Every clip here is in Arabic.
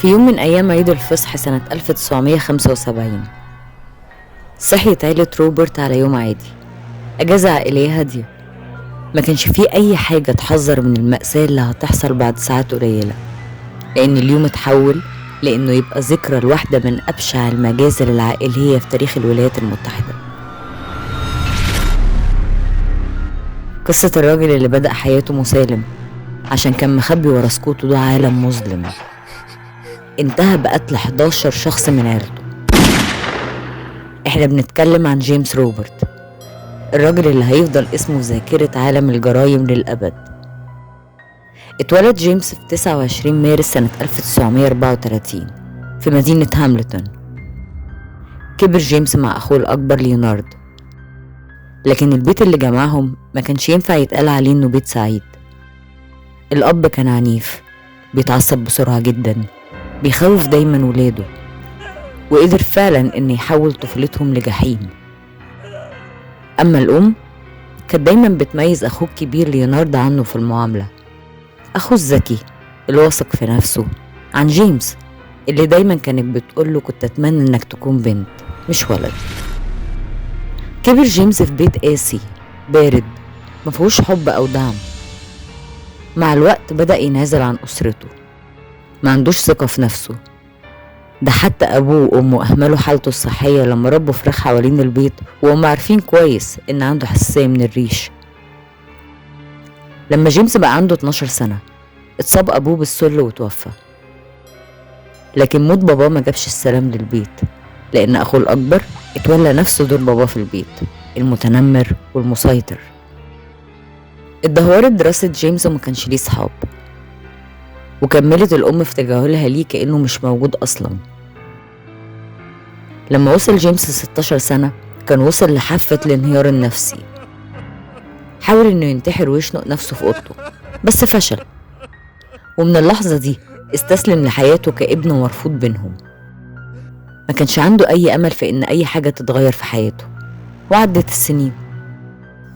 في يوم من أيام عيد الفصح سنة 1975 صحيت عيلة روبرت على يوم عادي، أجازة عائلية هادية. ما كانش فيه أي حاجة تحذر من المأساة اللي هتحصل بعد ساعات قليلة، لأن اليوم اتحول لأنه يبقى ذكرى لواحدة من أبشع المجازر العائلية في تاريخ الولايات المتحدة. قصة الراجل اللي بدأ حياته مسالم عشان كان مخبي ورا سكوته ده عالم مظلم، انتهى بقتل 11 شخص من عيلته. احنا بنتكلم عن جيمس روبرت، الراجل اللي هيفضل اسمه في ذاكرة عالم الجرايم للأبد. اتولد جيمس في 29 مارس سنة 1934 في مدينة هاملتون. كبر جيمس مع أخوه الأكبر ليونارد، لكن البيت اللي جمعهم ما كانش ينفع يتقال عليه إنه بيت سعيد. الأب كان عنيف، بيتعصب بسرعة جدا، بيخوف دايما ولاده، وقدر فعلا إن يحول طفولتهم لجحيم. أما الأم كانت دايما بتميز أخوه الكبير ليونارد عنه في المعاملة، أخوه الذكي الواثق في نفسه، عن جيمس اللي دايما كانت بتقوله كنت أتمنى إنك تكون بنت مش ولد. كبر جيمس في بيت قاسي بارد مفهوش حب أو دعم. مع الوقت بدأ ينازل عن أسرته، ما عندوش ثقة في نفسه، ده حتى أبوه وأمه أهملوا حالته الصحية لما ربوا فراخ حوالين البيت وهم عارفين كويس إن عنده حساسية من الريش. لما جيمس بقى عنده 12 سنة اتصاب أبوه بالسل وتوفى، لكن موت باباه ما جابش السلام للبيت، لأن أخوه الأكبر اتولى نفس دور باباه في البيت، المتنمر والمسيطر. اتدهورت دراسة جيمس وما كانش ليه صحاب، وكملت الأم في تجاهلها ليه كأنه مش موجود أصلا. لما وصل جيمس 16 سنة كان وصل لحافة الانهيار النفسي، حاول إنه ينتحر ويشنق نفسه في أوضته بس فشل، ومن اللحظة دي استسلم لحياته كابن مرفوض بينهم. ما كانش عنده أي أمل في إن أي حاجة تتغير في حياته. وعدت السنين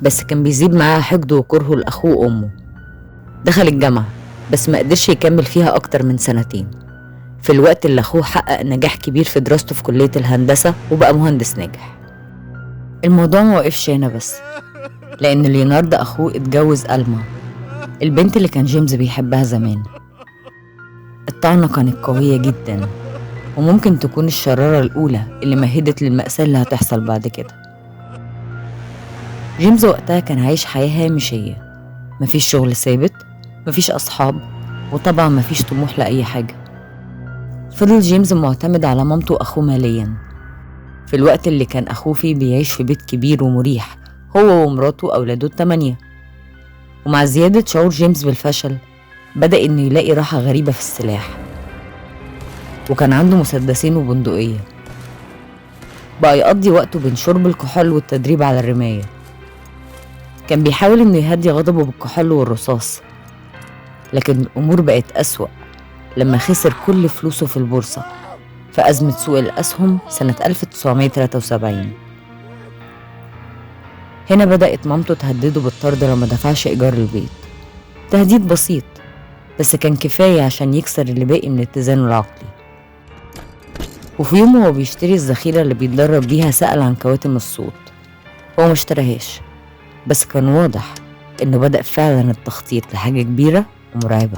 بس كان بيزيد معاها حقده وكرهه لأخوه وأمه. دخل الجامعة بس ما قدرش يكمل فيها أكتر من 2 سنين، في الوقت اللي أخوه حقق نجاح كبير في دراسته في كلية الهندسة وبقى مهندس ناجح. الموضوع ما وقفش هنا بس، لأن ليونارد أخوه اتجوز ألما، البنت اللي كان جيمس بيحبها زمان. الطعنة كانت قوية جدا، وممكن تكون الشرارة الأولى اللي مهدت للمأساة اللي هتحصل بعد كده. جيمس وقتها كان عايش حياة هامشية، مفيش شغل ثابت، مفيش أصحاب، وطبعا مفيش طموح لأي حاجة. فضل جيمس معتمد على مامته وأخوه ماليا، في الوقت اللي كان أخوه فيه بيعيش في بيت كبير ومريح هو ومراته وأولاده 8. ومع زيادة شعور جيمس بالفشل بدأ إنه يلاقي راحة غريبة في السلاح، وكان عنده مسدسين وبندقية. بقى يقضي وقته بين شرب الكحول والتدريب على الرماية. كان بيحاول إنه يهدي غضبه بالكحول والرصاص، لكن الأمور بقت أسوأ لما خسر كل فلوسه في البورصة في أزمة سوق الأسهم سنة 1973. هنا بدأت مامته تهدده بالطرد لما دفعش إيجار البيت، تهديد بسيط بس كان كفاية عشان يكسر اللي باقي من اتزانه العقلي. وفي يوم وهو بيشتري الذخيرة اللي بيتدرب بيها سأل عن كواتم الصوت. هو مشتراهاش، بس كان واضح إنه بدأ فعلا التخطيط لحاجة كبيرة ومرعبة.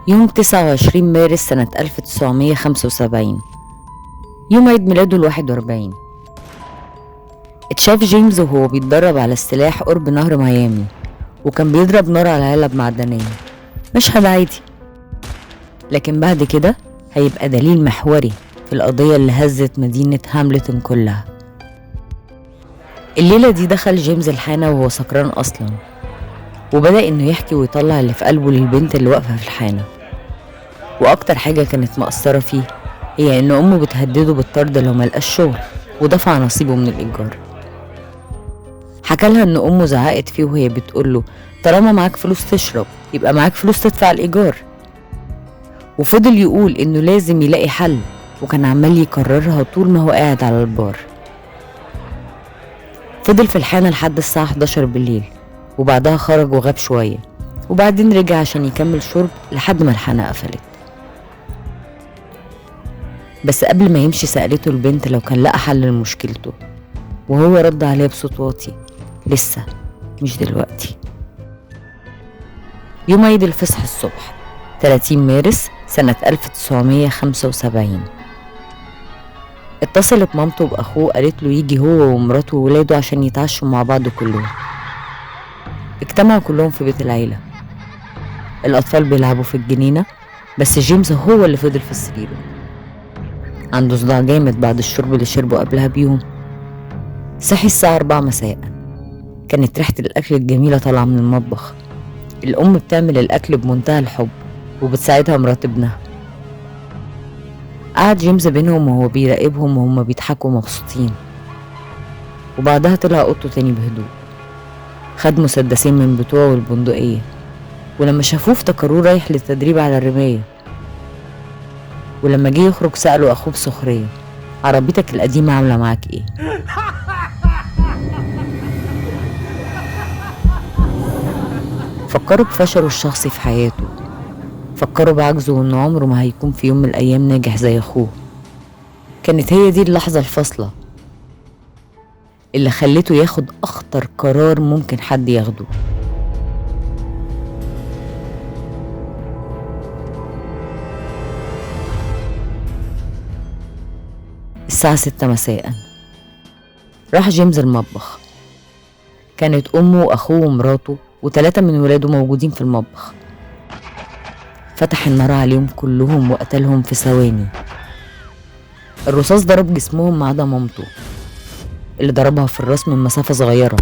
يوم 29 مارس سنة 1975 يوم عيد ميلاده 41 اتشاف جيمس وهو بيتدرب على السلاح قرب نهر ميامي، وكان بيضرب نار على علب معدنية. مشهد عادي، لكن بعد كده هيبقى دليل محوري في القضية اللي هزت مدينة هاملتون كلها. الليلة دي دخل جيمس الحانة وهو سكران أصلا، وبدأ إنه يحكي ويطلع اللي في قلبه للبنت اللي واقفة في الحانة. وأكتر حاجة كانت مأثرة فيه هي إن أمه بتهدده بالطرد لو ملقاش شغل، ودفع نصيبه من الإيجار. حكالها إن أمه زعقت فيه وهي بتقوله طالما معاك فلوس تشرب يبقى معاك فلوس تدفع الإيجار. وفضل يقول إنه لازم يلاقي حل، وكان عمال يكررها طول ما هو قاعد على البار. فضل في الحانة لحد الساعة 11 بالليل، وبعدها خرج وغاب شوية وبعدين رجع عشان يكمل شرب لحد ما الحانة قفلت. بس قبل ما يمشي سألته البنت لو كان لقى حل لمشكلته، وهو رد عليها بصوت واطي: لسه، مش دلوقتي. يوم عيد الفصح الصبح 30 مارس سنة 1975 اتصلت مامته بأخوه، قالت له يجي هو ومراته وولاده عشان يتعشوا مع بعض كلهم. اجتمعوا كلهم في بيت العيلة، الأطفال بيلعبوا في الجنينة، بس جيمس هو اللي فضل في سريره. عنده صداع جامد بعد الشرب اللي شربه قبلها بيوم. صحي الساعة 4 مساء، كانت ريحة الأكل الجميلة طالعة من المطبخ. الأم بتعمل الأكل بمنتهى الحب وبتساعدها مرات ابنها. قعد جيمس بينهم وهو بيراقبهم وهم بيضحكوا مبسوطين، وبعدها طلع اوضته تاني بهدوء. خد مسدسين من بتوعه والبندقية، ولما شافوه افتكروه رايح للتدريب على الرماية. ولما جه يخرج سأله أخوه بسخرية: عربيتك القديمة عاملة معاك ايه؟ فكروا بفشله الشخصي في حياته، فكروا بعجزه وإنه عمره ما هيكون في يوم من الأيام ناجح زي أخوه. كانت هي دي اللحظة الفاصلة اللي خلته ياخد أخطر قرار ممكن حد ياخده. الساعة 6 مساء راح جيمس المطبخ. كانت أمه وأخوه ومراته و3 من ولاده موجودين في المطبخ. فتح النار عليهم كلهم وقتلهم في ثواني. الرصاص ضرب جسمهم ما عدا مامته اللي ضربها في الراس من مسافة صغيرة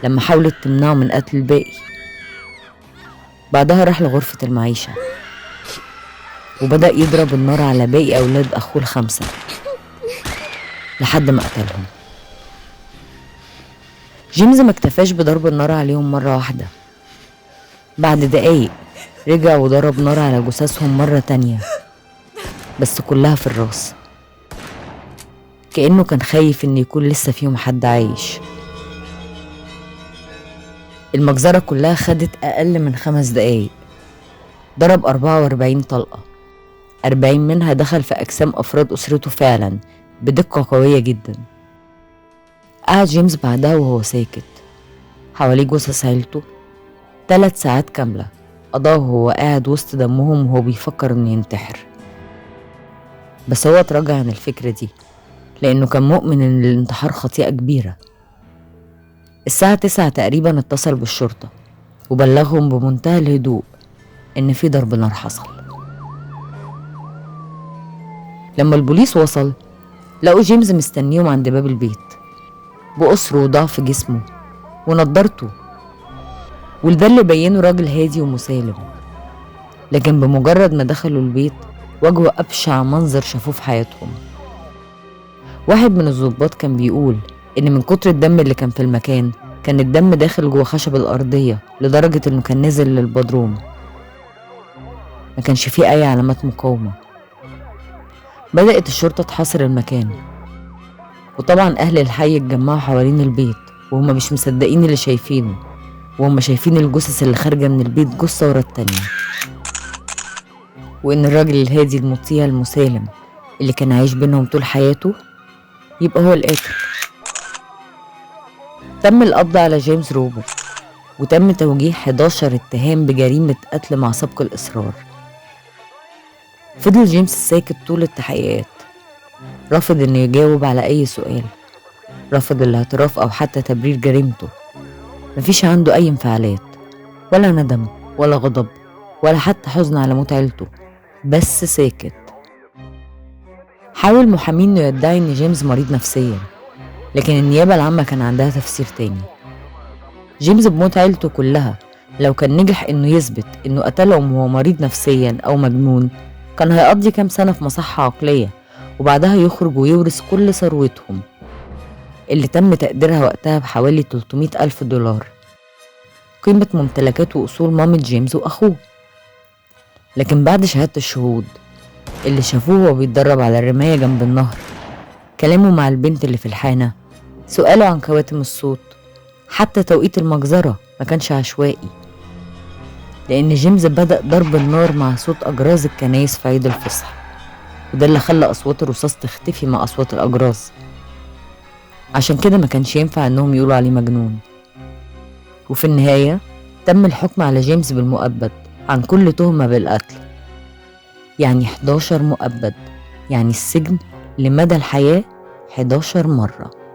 لما حاولت تمنعه من قتل الباقي. بعدها راح لغرفة المعيشة وبدأ يضرب النار على باقي أولاد أخوه ال5 لحد ما قتلهم. جيمس ما اكتفاش بضرب النار عليهم مرة واحدة، بعد دقايق رجع وضرب نار على جثثهم مرة تانية، بس كلها في الراس، كأنه كان خايف إن يكون لسه فيهم حد عايش. المجزرة كلها خدت أقل من 5 دقايق. ضرب 44 طلقة، 40 منها دخل في أجسام أفراد أسرته فعلا بدقة قوية جدا. قعد جيمس بعدها وهو ساكت حواليه جثث عيلته 3 ساعات كاملة قضاه وهو قاعد وسط دمهم وهو بيفكر إنه ينتحر. بس هو اتراجع عن الفكرة دي لأنه كان مؤمن إن الانتحار خطيئة كبيرة. الساعة 9 تقريبا اتصل بالشرطة وبلغهم بمنتهى الهدوء إن في ضرب نار حصل. لما البوليس وصل لقوا جيمس مستنيهم عند باب البيت بقصره وضعف جسمه ونضارته، وده اللي بينه راجل هادي ومسالم. لكن بمجرد ما دخلوا البيت واجهوا أبشع منظر شافوه في حياتهم. واحد من الضباط كان بيقول إن من كتر الدم اللي كان في المكان كان الدم داخل جوه خشب الأرضية لدرجة إنه كان نازل للبدروم. ما كانش فيه أي علامات مقاومة. بدأت الشرطة تحاصر المكان، وطبعا أهل الحي اتجمعوا حوالين البيت وهم مش مصدقين اللي شايفينه، وهم شايفين الجثث اللي خارجة من البيت جثة ورا التانية، وإن الراجل الهادي المطيع المسالم اللي كان عايش بينهم طول حياته يبقى هو القاتل. تم القبض على جيمس روبرت وتم توجيه 11 اتهام بجريمة قتل مع سبق الإصرار. فضل جيمس ساكت طول التحقيقات، رافض إنه يجاوب على أي سؤال، رافض الاعتراف أو حتى تبرير جريمته. مفيش عنده أي انفعالات، ولا ندم ولا غضب ولا حتى حزن على موت عيلته، بس ساكت. حاول محاميه إنه يدعي إن جيمس مريض نفسيا، لكن النيابة العامة كان عندها تفسير تاني. جيمس بموت عيلته كلها لو كان نجح إنه يثبت إنه قتلهم وهو مريض نفسيا أو مجنون كان هيقضي كام سنة في مصحة عقلية وبعدها يخرج ويورث كل ثروتهم اللي تم تقديرها وقتها بحوالي 300,000 دولار، قيمة ممتلكات وأصول مامة جيمس وأخوه. لكن بعد شهادة الشهود اللي شافوه وهو بيتدرب على الرماية جنب النهر، كلامه مع البنت اللي في الحانة، سؤاله عن كواتم الصوت، حتى توقيت المجزرة ما كانش عشوائي. لأن جيمس بدأ ضرب النار مع صوت أجراس الكنايس في عيد الفصح، وده اللي خلى أصوات الرصاص تختفي مع أصوات الأجراس. عشان كده ما كانش ينفع إنهم يقولوا عليه مجنون. وفي النهاية تم الحكم على جيمس بالمؤبد عن كل تهمة بالقتل، يعني 11 مؤبد، يعني السجن لمدى الحياة 11 مرة.